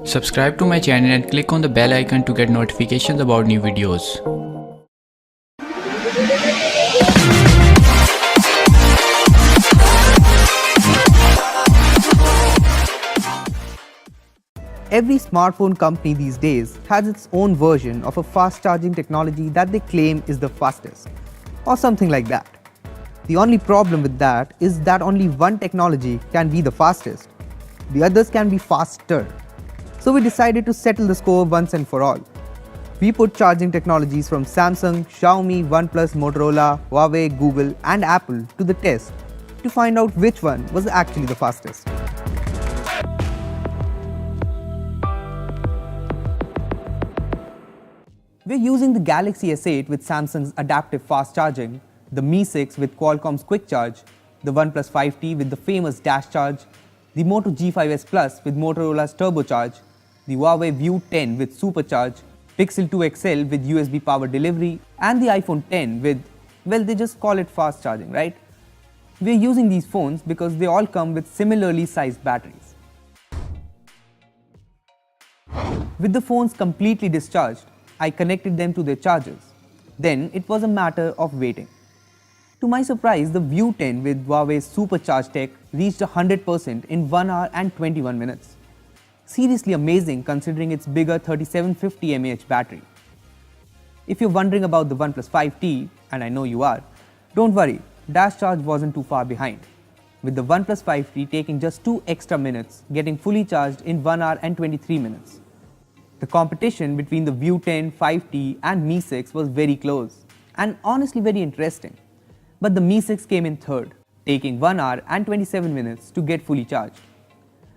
Subscribe to my channel and click on the bell icon to get notifications about new videos. Every smartphone company these days has its own version of a fast charging technology that they claim is the fastest, or something like that. The only problem with that is that only one technology can be the fastest. The others can be faster. So we decided to settle the score once and for all. We put charging technologies from Samsung, Xiaomi, OnePlus, Motorola, Huawei, Google and Apple to the test to find out which one was actually the fastest. We're using the Galaxy S8 with Samsung's adaptive fast charging, the Mi 6 with Qualcomm's quick charge, the OnePlus 5T with the famous Dash Charge, the Moto G5s Plus with Motorola's turbocharge, the Huawei View 10 with supercharge, Pixel 2 XL with USB power delivery, and the iPhone 10 with, well, they just call it fast charging, right? We're using these phones because they all come with similarly sized batteries. With the phones completely discharged, I connected them to their chargers. Then it was a matter of waiting. To my surprise, the View 10 with Huawei's supercharged tech reached 100% in 1 hour and 21 minutes. Seriously amazing considering its bigger 3750 mAh battery. If you're wondering about the OnePlus 5T, and I know you are, don't worry, Dash Charge wasn't too far behind, with the OnePlus 5T taking just 2 extra minutes, getting fully charged in 1 hour and 23 minutes. The competition between the View 10, 5T and Mi 6 was very close and honestly very interesting. But the Mi 6 came in third, taking 1 hour and 27 minutes to get fully charged.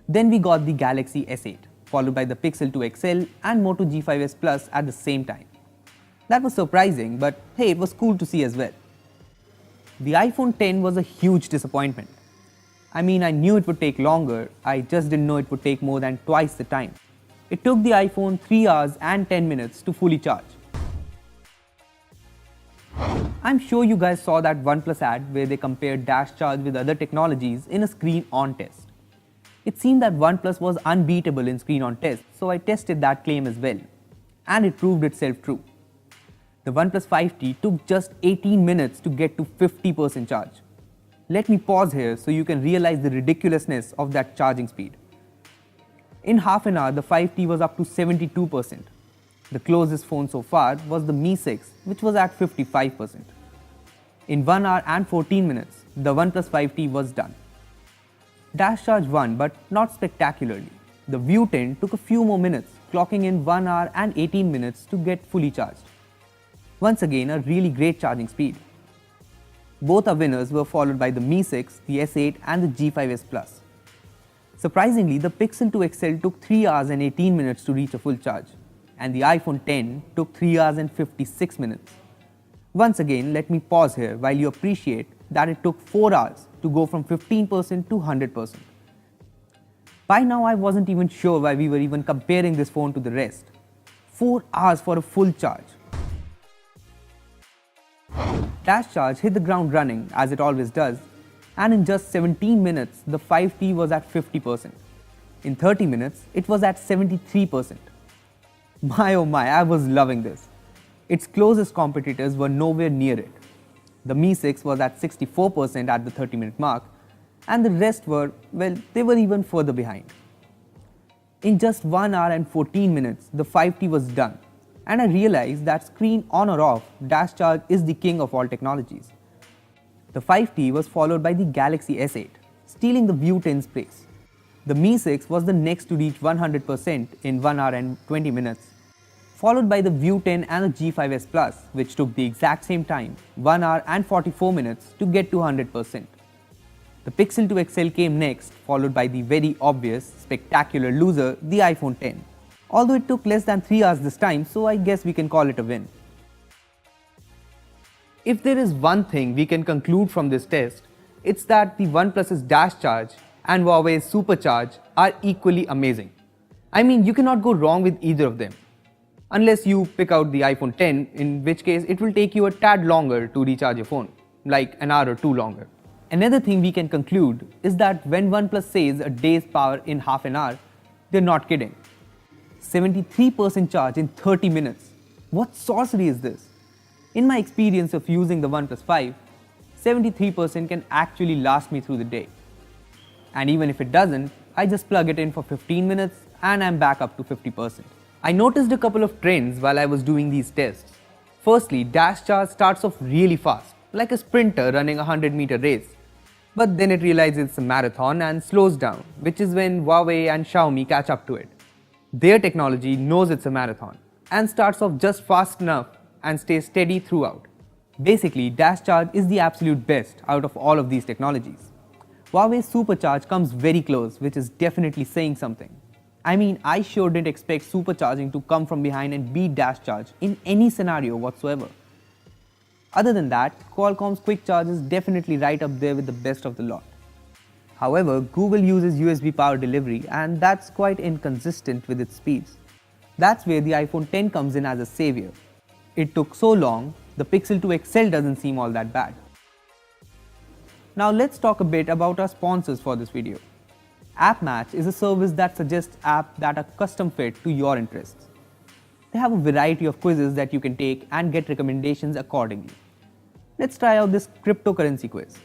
Then we got the Galaxy S8, followed by the Pixel 2 XL and Moto G5s Plus at the same time. That was surprising, but hey, it was cool to see as well. The iPhone 10 was a huge disappointment. I mean, I knew it would take longer, I just didn't know it would take more than twice the time. It took the iPhone 3 hours and 10 minutes to fully charge. I'm sure you guys saw that OnePlus ad where they compared Dash Charge with other technologies in a screen-on test. It seemed that OnePlus was unbeatable in screen-on test, so I tested that claim as well. And it proved itself true. The OnePlus 5T took just 18 minutes to get to 50% charge. Let me pause here so you can realize the ridiculousness of that charging speed. In half an hour, the 5T was up to 72%. The closest phone so far was the Mi 6, which was at 55%. In 1 hour and 14 minutes, the OnePlus 5T was done. Dash Charge won, but not spectacularly. The View 10 took a few more minutes, clocking in 1 hour and 18 minutes to get fully charged. Once again, a really great charging speed. Both our winners were followed by the Mi 6, the S8 and the G5s Plus. Surprisingly, the Pixel 2 XL took 3 hours and 18 minutes to reach a full charge, and the iPhone 10 took 3 hours and 56 minutes. Once again, let me pause here while you appreciate that it took 4 hours to go from 15% to 100%. By now, I wasn't even sure why we were even comparing this phone to the rest. 4 hours for a full charge. Dash Charge hit the ground running as it always does, and in just 17 minutes, the 5T was at 50%. In 30 minutes, it was at 73%. My oh my, I was loving this. Its closest competitors were nowhere near it. The Mi 6 was at 64% at the 30-minute mark, and the rest were, well, they were even further behind. In just 1 hour and 14 minutes, the 5T was done, and I realized that screen on or off, Dash Charge is the king of all technologies. The 5T was followed by the Galaxy S8, stealing the View 10's place. The Mi 6 was the next to reach 100% in 1 hour and 20 minutes, followed by the View 10 and the G5s Plus, which took the exact same time, 1 hour and 44 minutes to get to 100%. The Pixel 2 XL came next, followed by the very obvious, spectacular loser, the iPhone 10. Although it took less than 3 hours this time, so I guess we can call it a win. If there is one thing we can conclude from this test, it's that the OnePlus's Dash Charge and Huawei's Supercharge are equally amazing. I mean, you cannot go wrong with either of them. Unless you pick out the iPhone 10, in which case it will take you a tad longer to recharge your phone, like an hour or two longer. Another thing we can conclude is that when OnePlus says a day's power in half an hour, they're not kidding. 73% charge in 30 minutes. What sorcery is this? In my experience of using the OnePlus 5, 73% can actually last me through the day. And even if it doesn't, I just plug it in for 15 minutes and I'm back up to 50%. I noticed a couple of trends while I was doing these tests. Firstly, Dash Charge starts off really fast, like a sprinter running a 100-meter race. But then it realizes it's a marathon and slows down, which is when Huawei and Xiaomi catch up to it. Their technology knows it's a marathon and starts off just fast enough and stays steady throughout. Basically, Dash Charge is the absolute best out of all of these technologies. Huawei's Supercharge comes very close, which is definitely saying something. I mean, I sure didn't expect supercharging to come from behind and beat Dash Charge in any scenario whatsoever. Other than that, Qualcomm's Quick Charge is definitely right up there with the best of the lot. However, Google uses USB power delivery and that's quite inconsistent with its speeds. That's where the iPhone X comes in as a savior. It took so long, the Pixel 2 XL doesn't seem all that bad. Now let's talk a bit about our sponsors for this video. AppMatch is a service that suggests apps that are custom fit to your interests. They have a variety of quizzes that you can take and get recommendations accordingly. Let's try out this cryptocurrency quiz.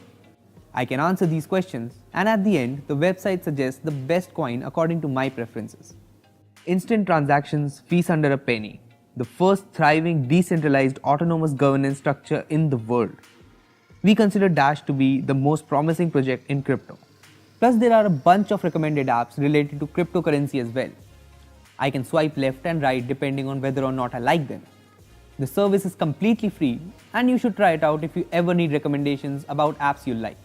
I can answer these questions and at the end, the website suggests the best coin according to my preferences. Instant transactions, fees under a penny. The first thriving decentralized autonomous governance structure in the world. We consider Dash to be the most promising project in crypto. Plus, there are a bunch of recommended apps related to cryptocurrency as well. I can swipe left and right depending on whether or not I like them. The service is completely free and you should try it out if you ever need recommendations about apps you like.